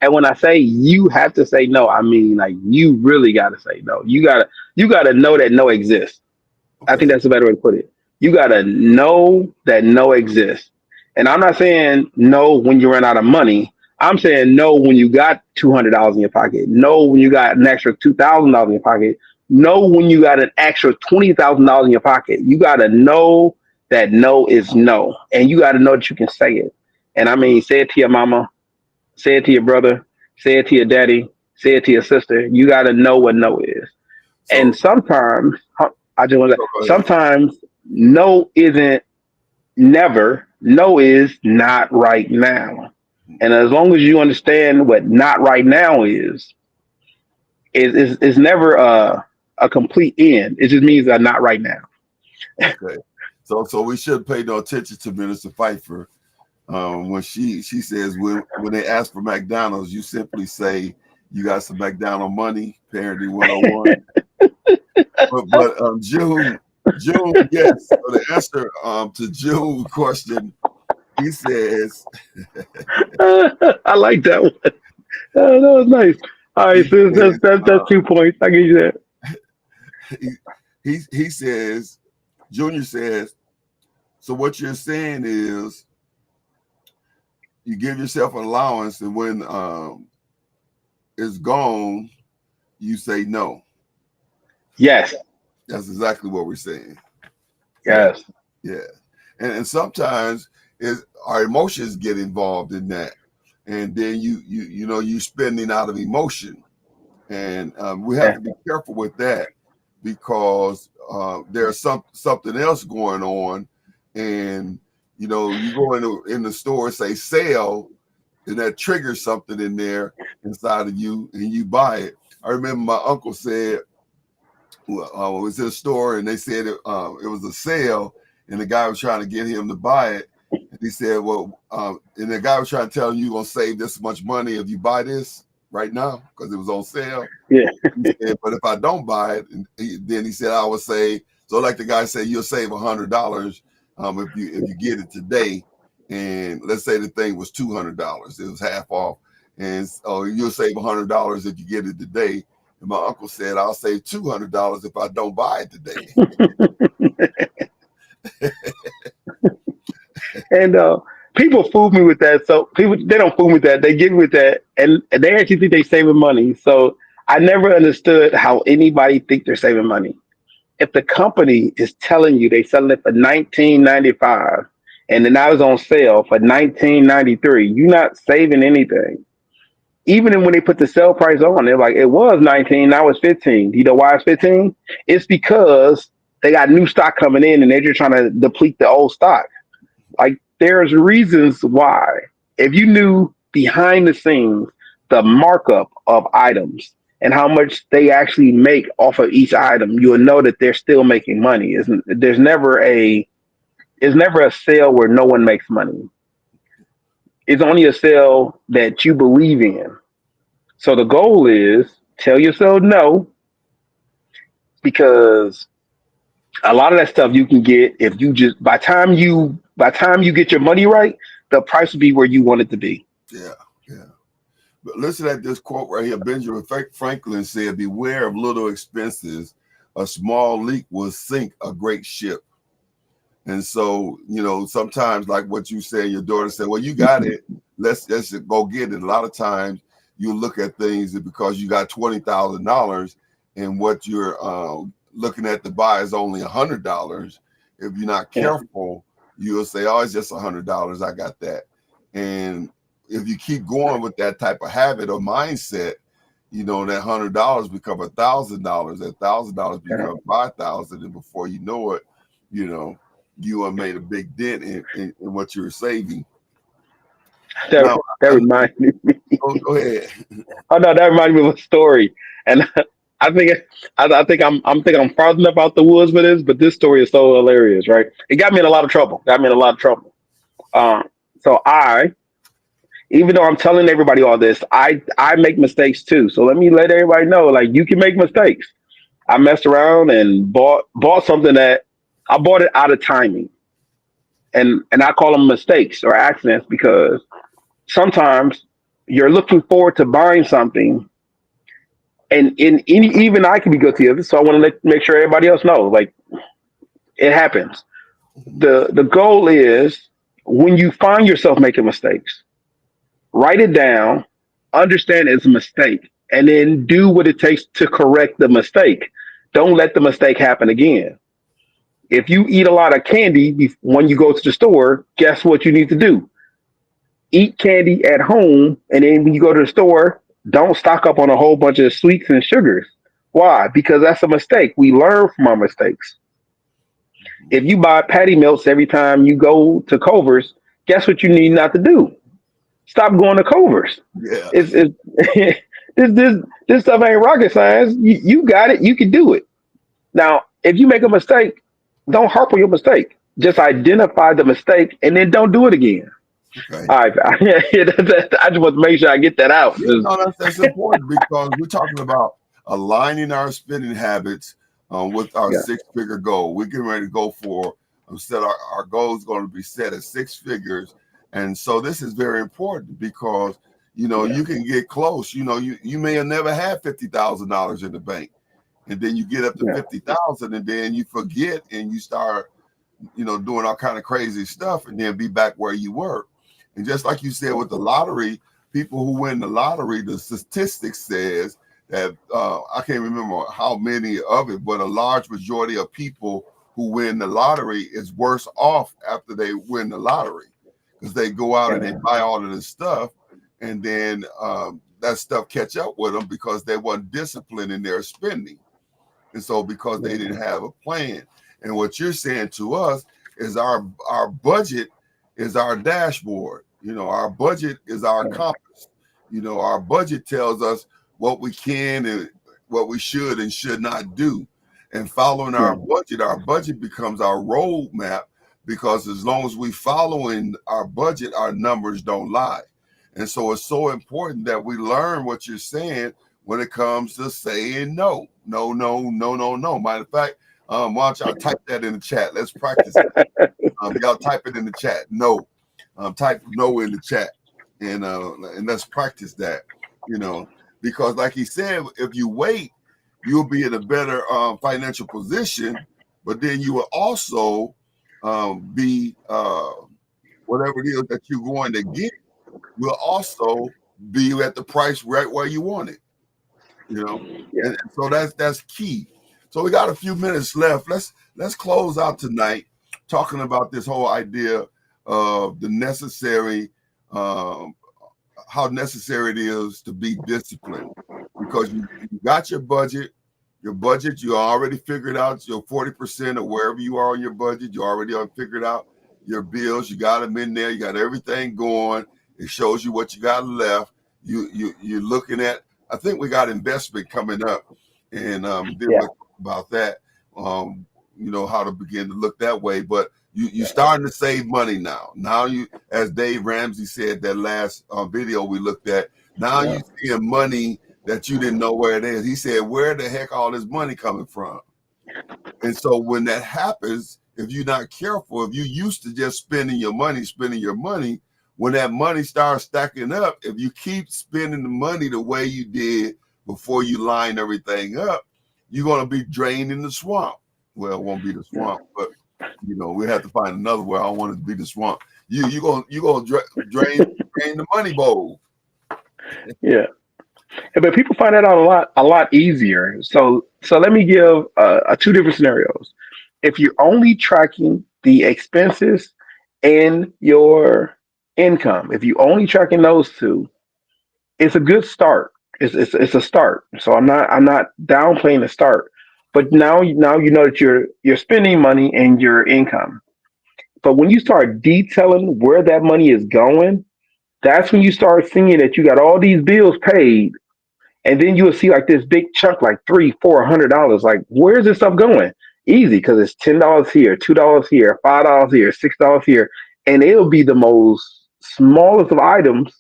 And when I say you have to say no, I mean like you really gotta say no. You gotta know that no exists. I think Okay. that's a better way to put it. You gotta know that no exists. And I'm not saying no when you run out of money. I'm saying no when you got $200 in your pocket. No when you got an extra $2,000 in your pocket. No when you got an extra $20,000 in your pocket. You gotta know that no is no, and you gotta know that you can say it. And I mean, say it to your mama, say it to your brother, say it to your daddy, say it to your sister. You got to know what no is. And So, sometimes, I just want to, so go ahead. sometimes no isn't never, no is not right now. And as long as you understand what not right now is never a complete end. It just means that not right now. Okay. So we should pay no attention to Minister Pfeiffer when she says when they ask for McDonald's, you simply say you got some McDonald money, parenting 101. But June, yes. So the answer to June's question, he says I like that one. That was nice. All right, he so says that's 2 points. I give you that. he, he says Junior says, so what you're saying is you give yourself an allowance, and when it's gone, you say no. Yes, That's exactly what we're saying. Yeah, yes. yeah. And sometimes our emotions get involved in that, and then you spending out of emotion, and we have Yeah. to be careful with that because there's something else going on, and you go in the store and say sale, and that triggers something in there inside of you, and you buy it. I remember my uncle said, was in a store and they said it was a sale, and the guy was trying to get him to buy it. And he said, "Well," and the guy was trying to tell him, "You're gonna save this much money if you buy this right now because it was on sale." Yeah. He said, "But if I don't buy it," and then he said, "I would say so." Like the guy said, "You'll save $100 if you get it today." And let's say the thing was $200, it was half off, and so you'll save $100 if you get it today. And my uncle said, "I'll save $200 if I don't buy it today." And people fool me with that. So people they don't fool me with that. They get me with that, and they actually think they saving money. So I never understood how anybody think they're saving money. If the company is telling you they selling it for 19.95, and then I was on sale for 19.93, you're not saving anything. Even when they put the sale price on, they're like, it was 19, now it's 15. You know why it's 15? It's because they got new stock coming in and they're just trying to deplete the old stock. Like there's reasons why. If you knew behind the scenes the markup of items and how much they actually make off of each item, you will know that they're still making money. Isn't there's never a sale where no one makes money. It's only a sale that you believe in. So the goal is tell yourself no because a lot of that stuff you can get if you just by time you get your money right, the price will be where you want it to be. Yeah, yeah. But listen at this quote right here. Benjamin Franklin said, "Beware of little expenses. A small leak will sink a great ship." And so, sometimes like what you said, your daughter said, "Well, you got it. Let's go get it." A lot of times you look at things that because you got $20,000 and what you're looking at to buy is only $100. If you're not Yeah. careful, you'll say, "Oh, it's just $100. I got that." And if you keep going with that type of habit or mindset, that $100 become $1,000. That $1,000 become 5,000, and before you know it, you have made a big dent in what you're saving. Now, That reminded me. go ahead. Oh no, that reminded me of a story, and I think I'm far enough out the woods for this, but this story is so hilarious, right? It got me in a lot of trouble. Got me in a lot of trouble. Um, so even though I'm telling everybody all this, I make mistakes too. So let me let everybody know, like you can make mistakes. I messed around and bought something that I bought it out of timing, and I call them mistakes or accidents because sometimes you're looking forward to buying something, and even I can be guilty of it. So I want to make sure everybody else knows, like it happens. The goal is when you find yourself making mistakes, write it down, understand it's a mistake, and then do what it takes to correct the mistake. Don't let the mistake happen again. If you eat a lot of candy when you go to the store, guess what you need to do? Eat candy at home, and then when you go to the store, don't stock up on a whole bunch of sweets and sugars. Why? Because that's a mistake. We learn from our mistakes. If you buy patty melts every time you go to Culver's, guess what you need not to do? Stop going to Culver's. Yeah. It's this stuff ain't rocket science. You got it. You can do it. Now, if you make a mistake, don't harp on your mistake. Just identify the mistake and then don't do it again. Okay. All right. I just want to make sure I get that out. Yeah, no, that's important because we're talking about aligning our spending habits with our Yeah. six-figure goal. We're getting ready to go for set our goal is going to be set at six figures, and so this is very important because you can get close. You may have never had $50,000 in the bank, and then you get up to Yeah. 50,000, and then you forget and you start doing all kind of crazy stuff, and then be back where you were. And just like you said with the lottery, people who win the lottery, the statistics says that I can't remember how many of it, but a large majority of people who win the lottery is worse off after they win the lottery because they go out and they buy all of this stuff, and then that stuff catch up with them because they weren't disciplined in their spending, and so because they didn't have a plan. And what you're saying to us is our budget is our dashboard. Our budget is our compass. Our budget tells us what we can and what we should and should not do. And following our budget becomes our roadmap because as long as we following our budget, our numbers don't lie. And so it's so important that we learn what you're saying when it comes to saying no. No, no, no, no, no. Matter of fact, why don't y'all type that in the chat? Let's practice that. Y'all type it in the chat. No. Type no in the chat. And let's practice that, because like he said, if you wait, you'll be in a better financial position, but then you will also be whatever it is that you're going to get will also be at the price right where you want it. And so that's key. So we got a few minutes left. Let's close out tonight talking about this whole idea of the necessary, how necessary it is to be disciplined, because you got your budget you already figured out your 40% or wherever you are on your budget. You already figured out your bills. You got them in there. You got everything going. It shows you what you got left. You're looking at. I think we got investment coming up, and about that. How to begin to look that way, but you're starting to save money now. Now as Dave Ramsey said that last video we looked at. Now you seeing money that you didn't know where it is. He said, "Where the heck all this money coming from?" And so when that happens, if you're not careful, if you used to just spending your money, when that money starts stacking up, if you keep spending the money the way you did before you line everything up, you're going to be drained in the swamp. Well, it won't be the swamp, but we have to find another way. I don't want it to be the swamp. You're gonna drain the money bowl. Yeah. But people find that out a lot easier. So let me give two different scenarios. If you're only tracking the expenses and your income, if you only tracking those two, it's a good start. It's a start. So I'm not downplaying the start. But now you know that you're spending money and your income. But when you start detailing where that money is going, That's when you start seeing that you got all these bills paid, and then you will see like this big chunk, like $300-400. Like, where's this stuff going? Easy, because it's $10 here, $2 here, $5 here, $6 here, and it'll be the most smallest of items,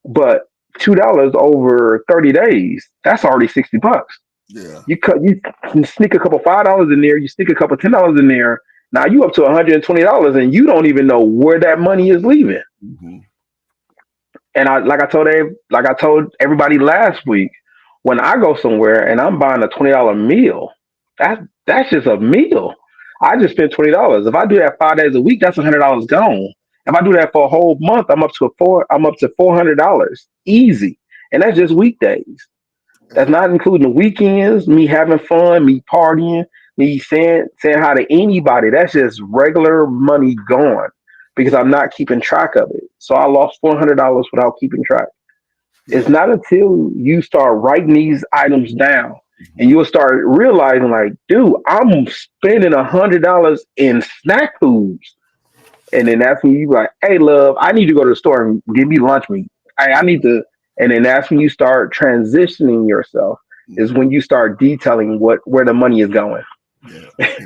but $2 over 30 days, that's already $60. Yeah. You can sneak a couple $5 in there, you sneak a couple $10 in there. Now you up to $120, and you don't even know where that money is leaving. Mm-hmm. And I told everybody last week, when I go somewhere and I'm buying a $20 meal, that's just a meal. I just spent $20. If I do that 5 days a week, that's $100 gone. If I do that for a whole month, I'm up to $400 easy, and that's just weekdays. That's not including the weekends, me having fun, me partying, me saying hi to anybody. That's just regular money gone because I'm not keeping track of it. So I lost $400 without keeping track. It's Yeah. not until you start writing these items down and Mm-hmm. you'll start realizing, like, dude, I'm spending $100 in snack foods. And then that's when you like, hey, love, I need to go to the store and give me lunch meat. I need to. And then that's when you start transitioning yourself. Is when you start detailing where the money is going. Yeah.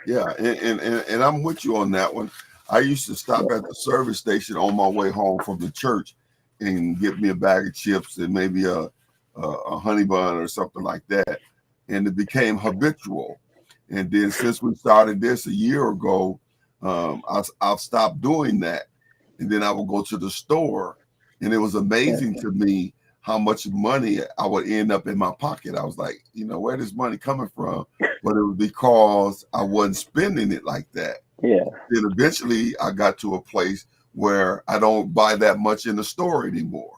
Yeah. And I'm with you on that one. I used to stop at the service station on my way home from the church and get me a bag of chips and maybe a honey bun or something like that. And it became habitual. And then since we started this a year ago, I've stopped doing that. And then I would go to the store, and it was amazing to me how much money I would end up in my pocket. I was like, where this money coming from? But it was because I wasn't spending it like that. Yeah. Then eventually I got to a place where I don't buy that much in the store anymore.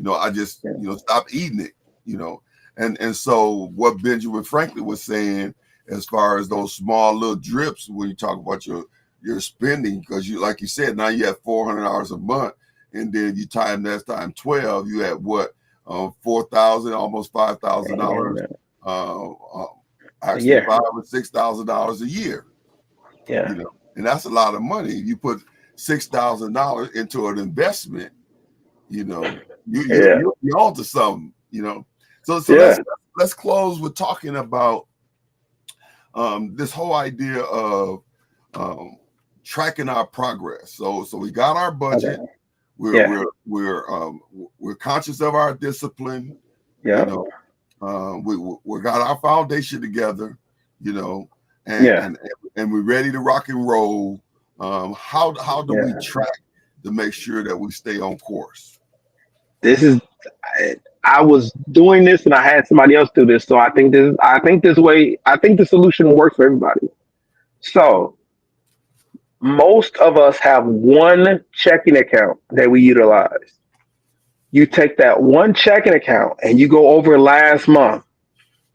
I just, stop eating it, And so what Benjamin Franklin was saying, as far as those small little drips when you talk about your spending, because like you said, now you have $400 a month, and then you times 12, you have what, $4,000, almost $5,000, actually $5,000 or $6,000 a year. Yeah. And that's a lot of money. You put $6,000 into an investment, you're on to something, So let's close with talking about this whole idea of tracking our progress. So we got our budget. Okay. We're conscious of our discipline. Yeah. We got our foundation together. And we're ready to rock and roll. How do we track to make sure that we stay on course? I was doing this and I had somebody else do this. So I think the solution works for everybody. So most of us have one checking account that we utilize. You take that one checking account and you go over last month,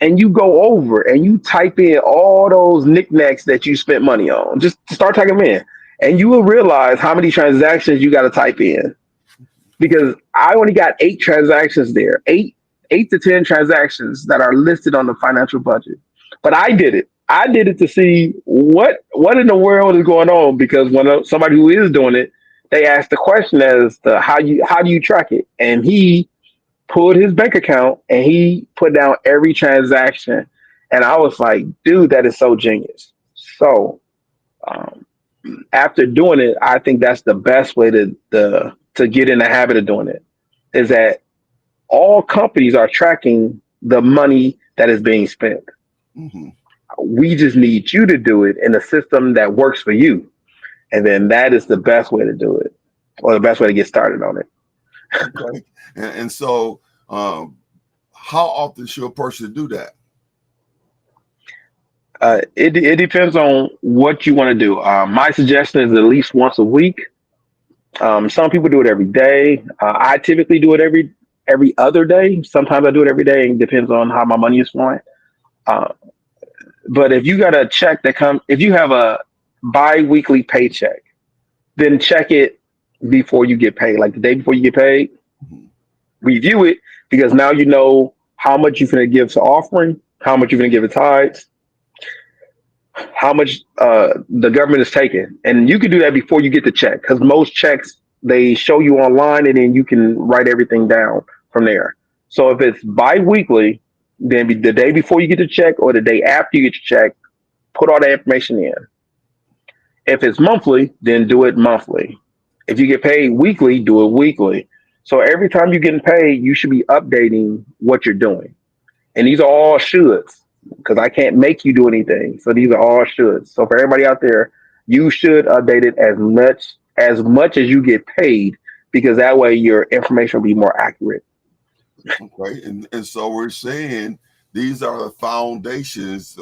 and you go over and you type in all those knickknacks that you spent money on. Just start typing them in, and you will realize how many transactions you got to type in. Because I only got 8 transactions there, 8 to 10 transactions that are listed on the financial budget. But I did it. I did it to see what in the world is going on. Because when somebody who is doing it, they asked the question as to how do you track it, and he pulled his bank account and he put down every transaction, and I was like, dude, that is so genius. So after doing it, I think that's the best way to get in the habit of doing it, is that all companies are tracking the money that is being spent. Mm-hmm. We just need you to do it in a system that works for you. And then that is the best way to do it, or the best way to get started on it. Okay. And so how often should a person do that? It depends on what you want to do. My suggestion is at least once a week. Some people do it every day. I typically do it every other day. Sometimes I do it every day. It depends on how my money is flowing. But if you got a check if you have a bi-weekly paycheck, then check it before you get paid, like the day before you get paid. Review it, because now you know how much you're going to give to offering, how much you're going to give to tithes, how much the government is taking. And you can do that before you get the check, because most checks they show you online, and then you can write everything down from there. So if it's bi-weekly, then the day before you get the check or the day after you get your check, put all that information in. If it's monthly, then do it monthly. If you get paid weekly, do it weekly. So every time you're getting paid, you should be updating what you're doing. And these are all shoulds because I can't make you do anything. So these are all shoulds. So for everybody out there, you should update it as much as you get paid because that way your information will be more accurate. Okay, and so we're saying these are the foundations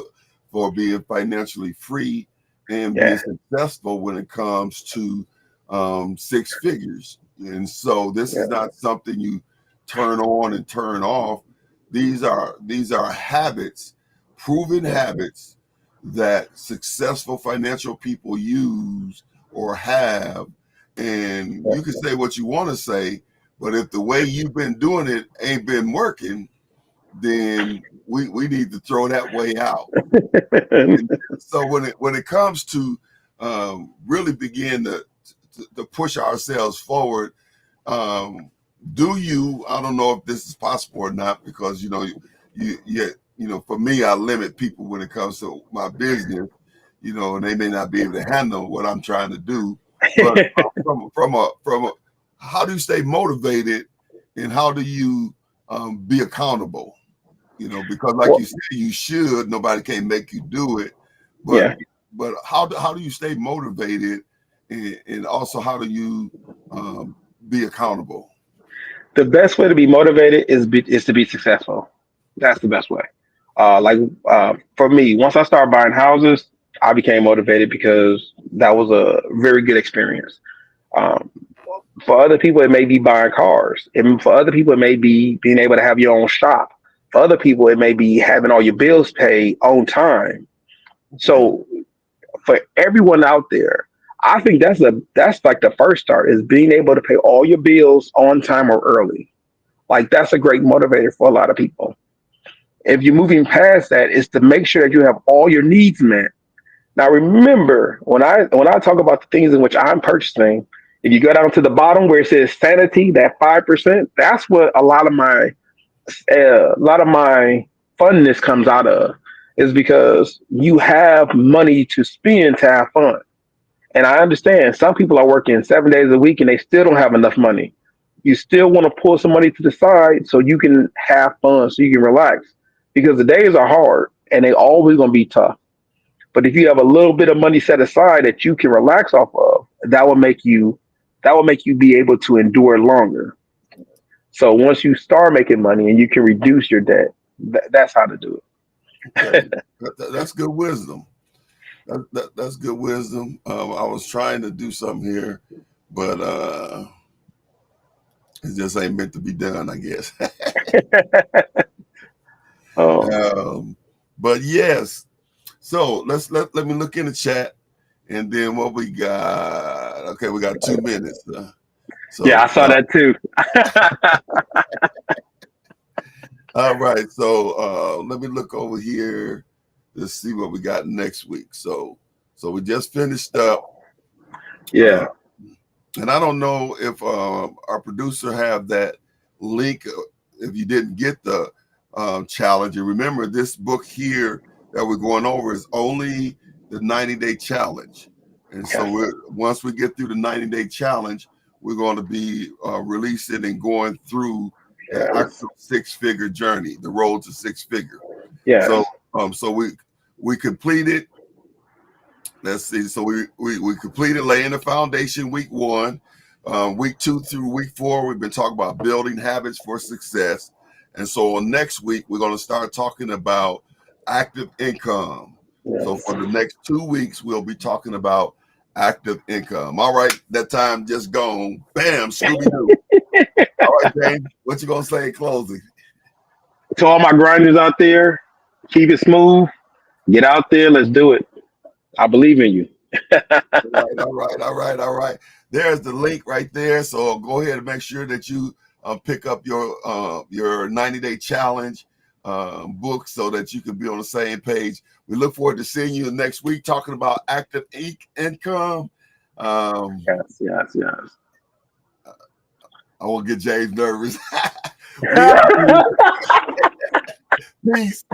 for being financially free and being Yeah. successful when it comes to six figures. And so this Yeah. is not something you turn on and turn off. These are habits, proven habits that successful financial people use or have. And you can say what you want to say, but if the way you've been doing it ain't been working, then we need to throw that way out. And so when it comes to really begin to push ourselves forward, um, do you? I don't know if this is possible or not because for me, I limit people when it comes to my business, and they may not be able to handle what I'm trying to do. But from a how do you stay motivated and how do you be accountable? Because like Well, you said, you should. Nobody can make you do it, but yeah. how do you stay motivated, and also how do you be accountable? The best way to be motivated is to be successful. That's the best way. For me, once I started buying houses, I became motivated because that was a very good experience. Um, for other people, it may be buying cars. And for other people, it may be being able to have your own shop. For other people, it may be having all your bills paid on time. Okay. So for everyone out there, I think that's like the first start is being able to pay all your bills on time or early. Like that's a great motivator for a lot of people. If you're moving past that, is to make sure that you have all your needs met. Now remember, when I talk about the things in which I'm purchasing, if you go down to the bottom where it says sanity, that 5%, that's what a lot of my funness comes out of, is because you have money to spend to have fun. And I understand some people are working 7 days a week and they still don't have enough money. You still want to pull some money to the side so you can have fun, so you can relax. Because the days are hard and they always gonna be tough. But if you have a little bit of money set aside that you can relax off of, that will make you be able to endure longer. So once you start making money and you can reduce your debt, that's how to do Okay, that's good wisdom. That's good wisdom. I was trying to do something here, but it just ain't meant to be done, I guess. it. um, um, but yes, so let me look in the chat, and then what we got? Okay, we got 2 minutes. yeah, I So saw that too. all right, so let me look over here to see what we got next week. So we just finished up. Uh, Yeah. and I don't know if our producer have that link. If you didn't get the challenge, and remember this book here that we're going over is only the 90-day challenge. And so Yes. once we get through the 90-day challenge, we're going to be releasing and going through the Yes. actual six-figure journey, the road to six-figure. So Yes. so we completed. Let's see. So we completed laying the foundation week 1. Week 2 through week 4, we've been talking about building habits for success. And so on next week, we're going to start talking about active income. So Yes. for the next 2 weeks, we'll be talking about active income. All right, that time just gone. Bam, Scooby Doo. All right, James, what you gonna say in closing? To all my grinders out there, keep it smooth. Get out there. Let's do it. I believe in you. All right. There's the link right there. So go ahead and make sure that you pick up your 90-day challenge book so that you can be on the same page. We look forward to seeing you next week talking about active income. Um, Yes. Yes. Yes. I won't get James nervous. Peace.